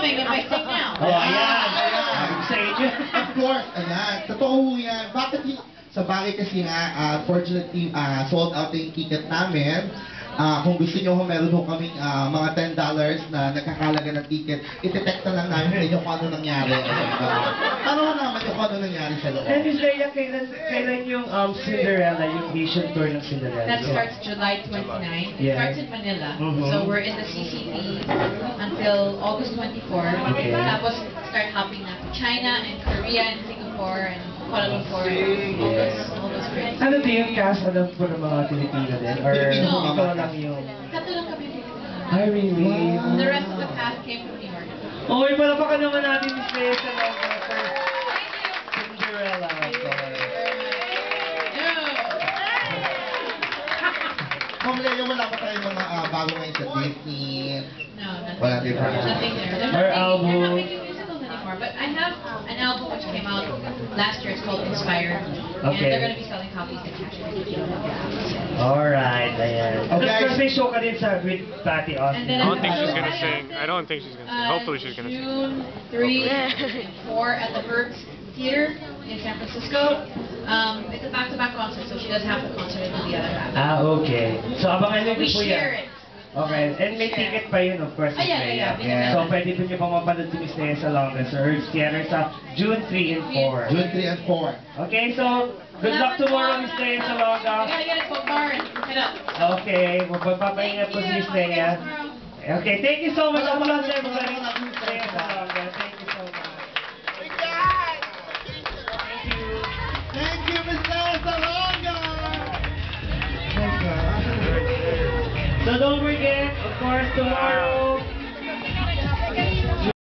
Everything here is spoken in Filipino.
coming if I sing now. Oh, ayan. Sa inyo. Of course, ayan. Totoo ho yan. Bakit sa bagay kasi nga, fortunately, sold out yung ticket namin. Kung gusto nyo, meron ho kaming mga $10 na nagkakalaga ng ticket. Itetext na lang namin sa inyo kung ano nangyari. Tanong naman yung kung ano nangyari sa loob. And Miss Leia, kailan yung Cinderella, yung Asian tour ng Cinderella? That starts July 29. It Yeah. starts in Manila. Mhm. So we're in the CCP until August 24. Okay. Tapos start hopping na China and Korea and Singapore and Kuala Lumpur and all those great. Ano din yung cast alam po ng mga Pilipino din? Or Pilipino, ikaw lang yung... Tatlo lang kami dito. Ay, really? The rest of the cast came from New York. Okay, palapakan naman natin Miss Leia sa logo for Cinderella. Ma'am Leo, wala pa tayong mga bago ngayon sa Disney. No, nothing. Wala din pa. Nothing there. Our They're album. not making musicals anymore. But I have an album which came out last year. It's called Inspired. And Okay. they're going to be selling copies to cash. Alright, ayan. Okay. Tapos may show ka din sa with Patty Austin. And then I don't think she's also gonna Patty sing. Austin, I don't think she's gonna sing. Hopefully she's gonna sing. June 3 and 4 at the Hertz Theater in San Francisco. It's a back-to-back concert, so she does half the concert and the other half. Okay. So abangan nyo We din po share yan. it. Okay. And may Share. ticket pa yun, of course, Miss Yeah. Leia. Yeah. So pwede po nyo pang mapanood si Miss Leia sa Longest sa Hertz Theater sa June 3 and 4. June 3 and 4. Okay, so good luck tomorrow, Miss Leia sa We Longa. gotta get a book bar and hit up. Okay, magpapapahinga po si Miss Leia. Okay, thank you so much. Ako lang everybody. Miss Leia sa Longa. Thank you so much. Thank you. Thank you, Miss Leo Salonga! So don't forget, of course, tomorrow.